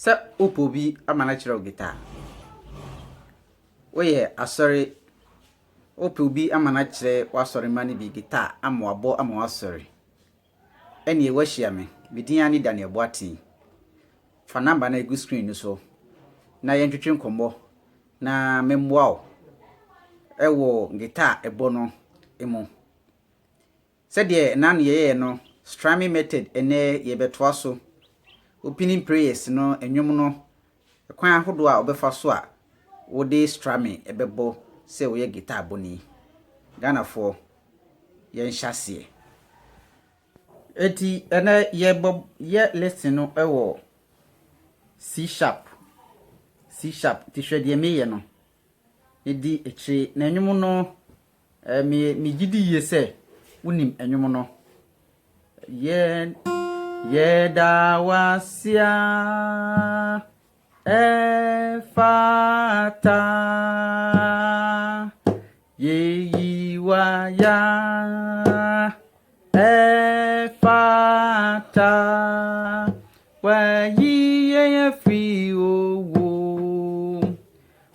Se upobi amanachiro guitar. Oye asori upobi amanachire wasori mani bi guitar amwabo amwasori. Eni ewahia me bidin ani Daniel Boateng. Fa number na egu screen so. Na yentwetwe nkombo na memwoa ewo guitar ebo no emu. Se de na ye no strumming method ene yebetoa so. Opening prayers no enwom no kwan ahodo a obefa so a wo de strumming ebebo se wo ye guitar boni Ghana for ye nhyase eti ene ye listen no ewo C sharp ti hwede me ye no edi echi na enwom no mi gidi ye se unim enwom no Yeda wasia efata yeyiwaya efata wayiye free owo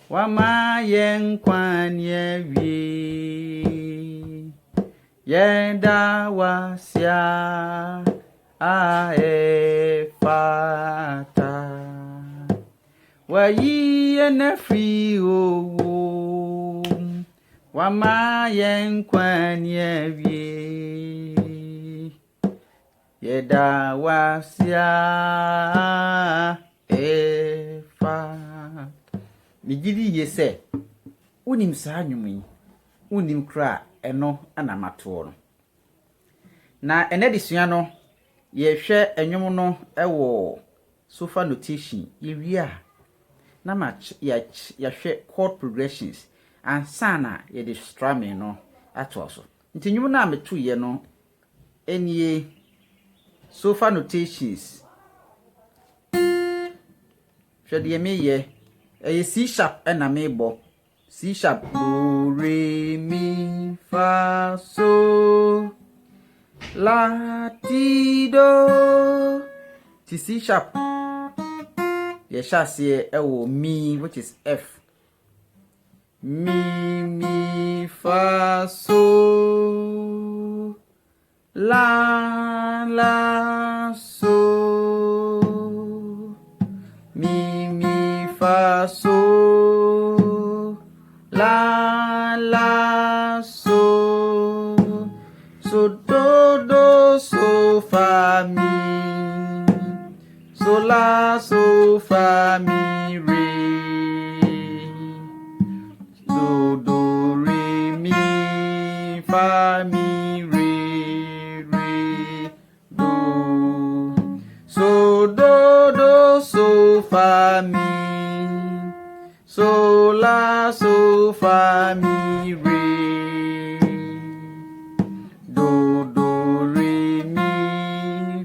wamayenkwanye wi yeda wasia fata wayi na free owo wama yenkwani awie yeda wasia fata migidi yese unim saa nwumi unim kra eno anamato no na enedisua no ye hwe enwom no ewo sofa notation yewia na match ya hwe chord progressions and sana ye de strumming no ato so nti nwom na meto ye no enie sofa notations hwe de me ye C sharp na me bo C sharp do re mi fa so la ti do ti C sharp ye shase ewo mi which is F mi fa so la so mi fa so la so do so fa mi so la so fa mi re do re mi fa mi re do so do so fa mi so la so fa mi re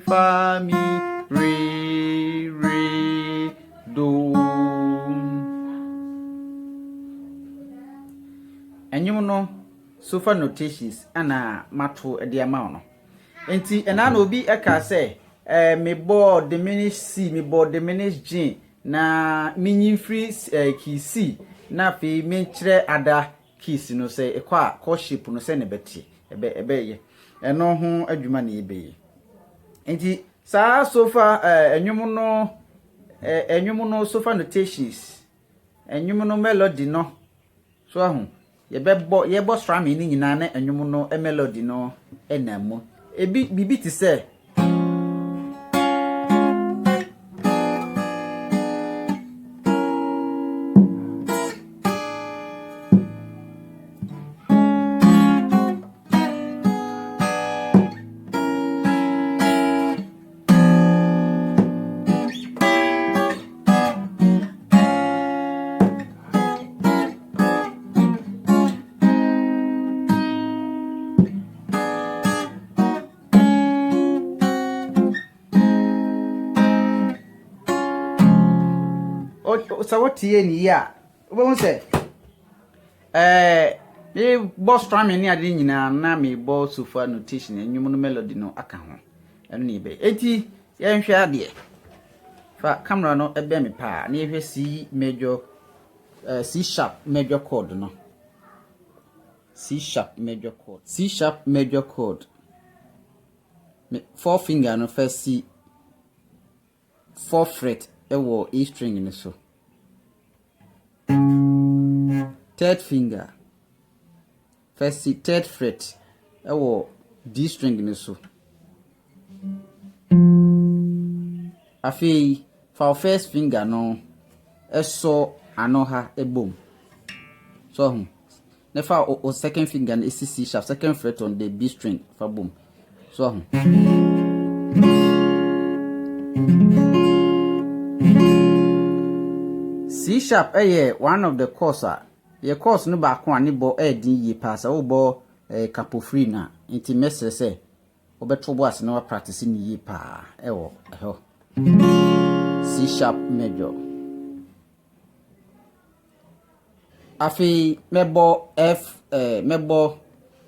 fa mi re do enwom no sofa notations ana mato e de ama no enti ena na obi eka se me bo diminish C me bo diminish G na minyin free key C na fe me kire ada keys no se ekwa chord no se ne beti ebe ye eno ho adwuma na ebe ye enti sa sofa enwom no sofa notations enwom no melody no so ahu ye bo strumming ni nyina na enwom no melody no enamo ebi bibi ti se so what ye ni ya we say me boss strumming ni ade nyina na me boss sofa notation enwum no melody no aka ho eno ni be eti ye nhwe ade fa camera no ebe me pa na ehwe C major C sharp major chord no. C sharp major chord. C sharp major chord. Four finger no first C 4 fret ewo E string ni so. Third finger first C third fret ewo D string ni so. Afi for first finger no eso anoha ebom. So never o second finger is C sharp, second fret on the B string for boom. So C sharp one of the chords your chords no back one ni bo din yi pass o bo capo free na inti message say obeto bo as na practice ni yi pa ewo eho C sharp major. Afi mebo F mebo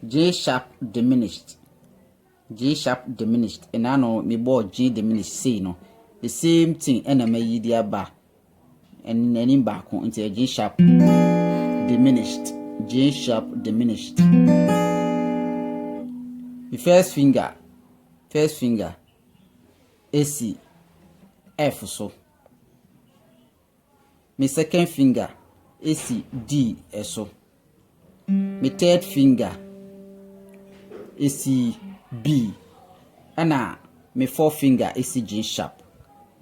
J sharp diminished. J sharp diminished and I know me bo G diminished C no the same thing and I may yi ba and any back into G sharp diminished. J sharp diminished. The first finger A C F so. My second finger A C D so. My third finger A C B and my fourth finger A C J sharp.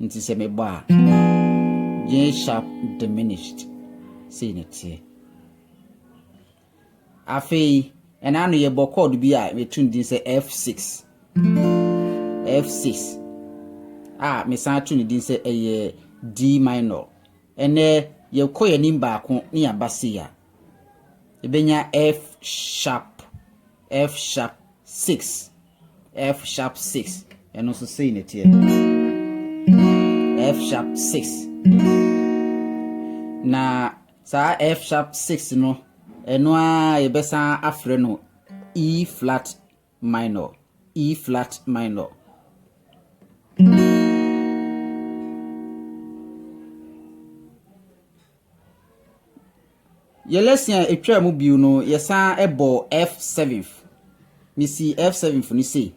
Into say me bar J sharp diminished. See it here. Afi and I know your book chord be me tune this say F6. F6. Me san tune this say a D minor. And you call your name back on near Basia. Ebenya F sharp 6. F sharp 6. And also saying it here. F sharp 6. Na sa F sharp 6 no. Eno a yebesa afre no E flat minor. E flat minor. Ye lesson etwa mu biu no yesa ebo F7. Mi si F7 ni say.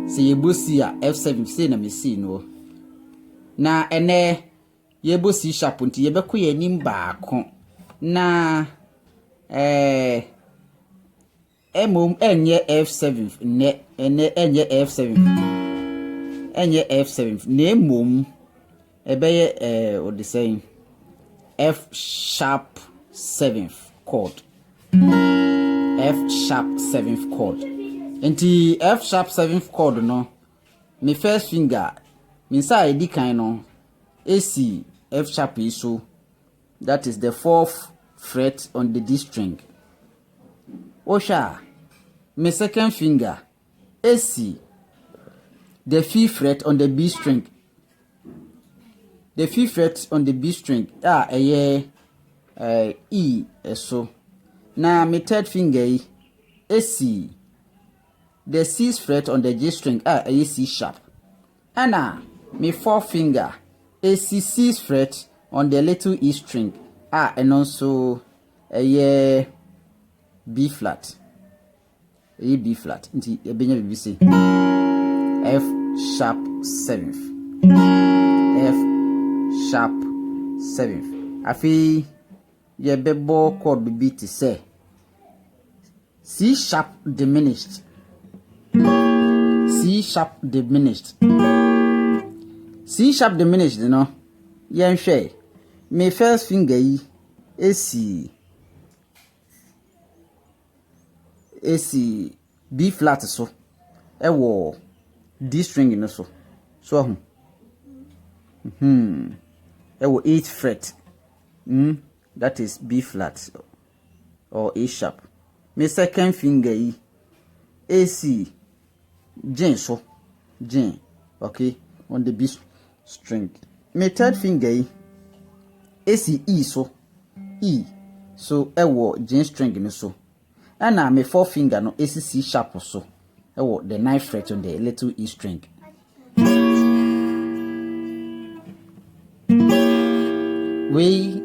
Se yebosi a F7 say na mi si no. Na ene yebosi sharp nti yebekọ ye nim baako. Na emom enye F7 ne ene enye F7. Enye F7 na emom ebeye o the same F sharp 7th chord. F sharp 7th chord. Enti F sharp 7th chord no. My first finger minsa edi kan no A C F sharp so. That is the 4th fret on the D string. Osha. My second finger A C the 5th fret on the B string. The 5th fret on the B string E so. Now my third finger A C the 6th fret on the G string C sharp. And my fourth finger A C 6th fret on the little E string and also B flat. B flat. Nti ebenya bibi say F sharp 7th. F sharp 7th. Afi ye bebo chord bibi ti say C sharp diminished. C sharp diminished. C sharp diminished, you know. Yen hwe. My first finger yi A C B flat so. Ewo D string no so. So Ewo 8th fret. That is B flat or A sharp. My second finger yi A C G so. G. Okay, on the B string. My third finger yi A C E so. E. So ewo G string no so. And my fourth finger no A C sharp so. Ewo the 9th fret on the little E string. we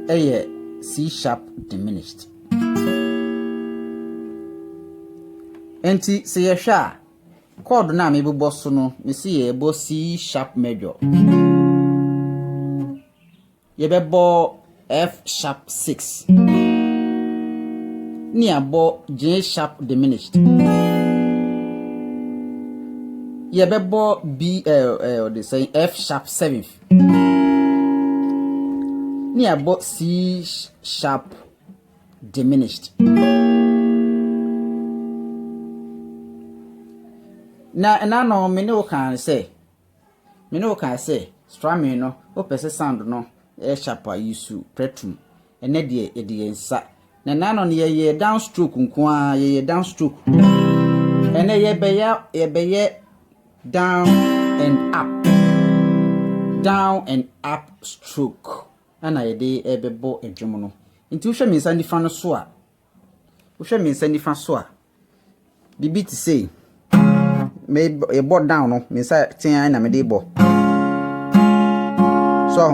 C sharp diminished. Enti se ye hwa chord na me bebo so no me se ye bo C sharp major. Ye bebo F sharp 6. Ni abo J sharp diminished. Ye bebo they say F sharp 7th. Ni abo C sharp diminished. Na no me no can say strumming no o pese sound no e sharp a use pretum ene de e de nsa na no ye downstroke nko a ye downstroke ene ye be down and up stroke ana ye de e bebo edwom no nti wo hwe me nsa nifa so a bibi ti say me a board down no me say tin na me dey bo so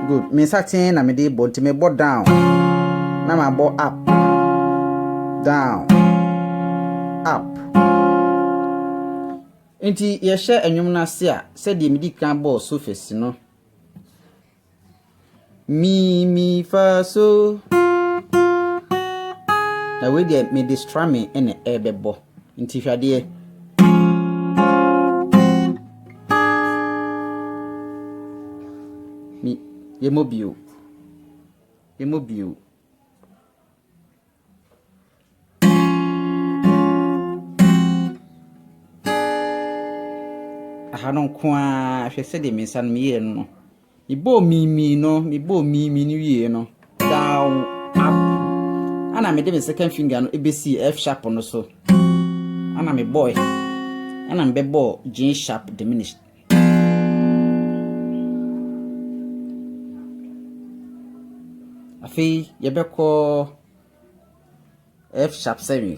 good me say tin na me dey bo nti me board down na ma bo up down up nti ye hye enwom na se a se de me di kan bo surface no mi fa so na we dey me dey strumming ene ebebo nti hwade mi yemobio ahanon kwa hwe se de me san me ye no Ibo mi no ni wie no down up ana me de me second finger no ebesi F sharp no so ana me boy ana me bo G sharp diminished afi ye be ko F sharp 7.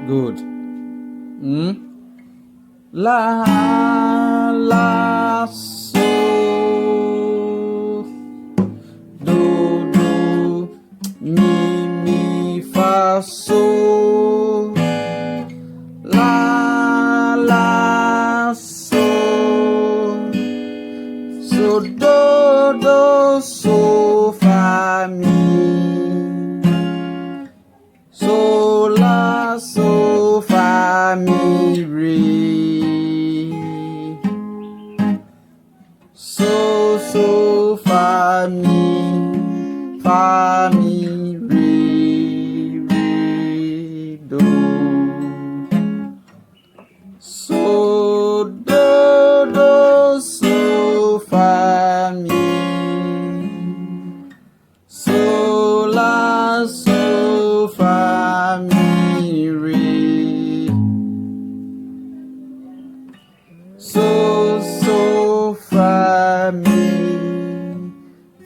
Good. La so do mi fa so la so do so fa mi so la so fa mi re so fa mi re do so do so fa mi so la so fa mi re so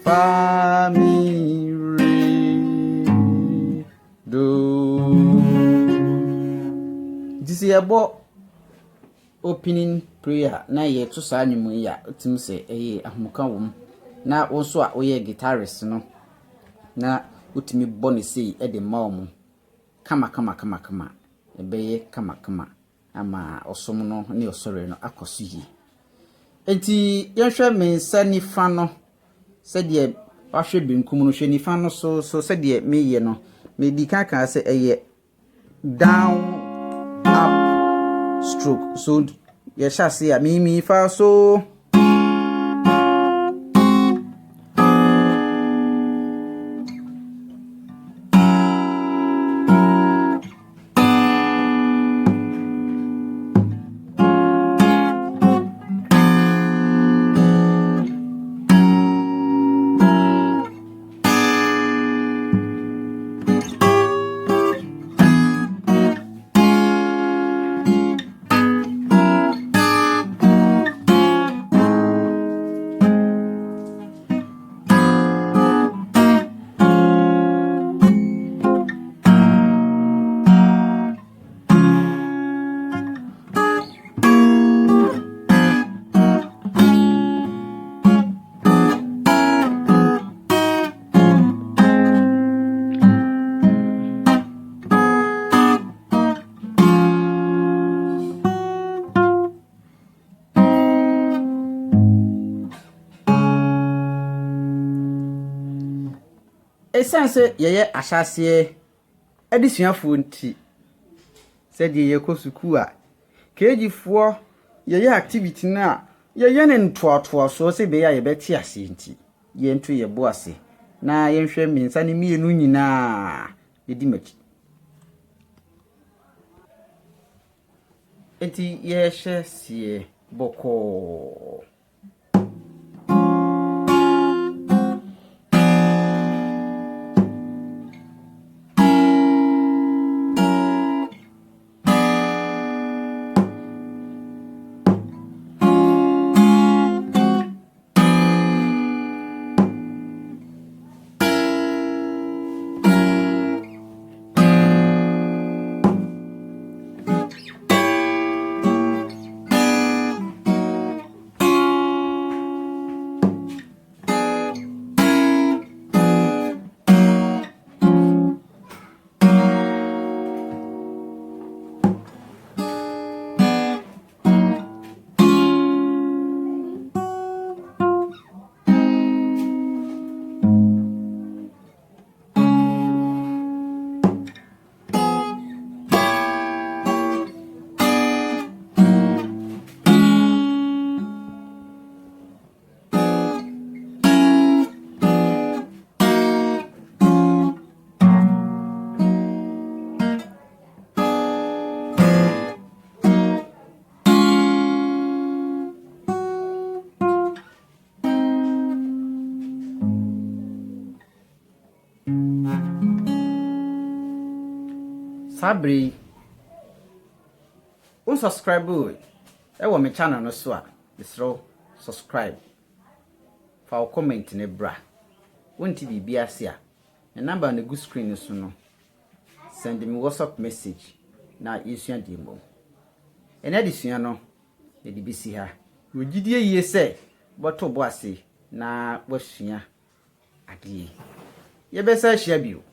fa mi re do. This is about opening prayer na ye to sa anwum ya otim se ahmuka wom na wo so a oye guitarist no na utimi bone sei e de mawo kama ebeye kama ama osom no ne osore no akoso yi enti yehwe me sani fa no se de wahwe benkum no hwe ni fa no so se de me ye no me di kan se eye down up stroke so ye sha se ya mi fa so Esanse yeye ahyase adisuafo nti se de ye kosuku a kejifo yeye activity na yeye ne ntoatoa so se be ya ye beti ase nti ye nto ye bo ase na ye hwe minsa ne mienu nyina edi machi enti ye hye sie boko Sabri unsubscribe ewo me channel no so a bisro subscribe fa o comment ne bra wonti bibia ase a the number on the good screen so no send me WhatsApp message na yesua di mo ena disua no e di bisi ha ogidie yie se boto bo ase na wasua ade ye besa hia bio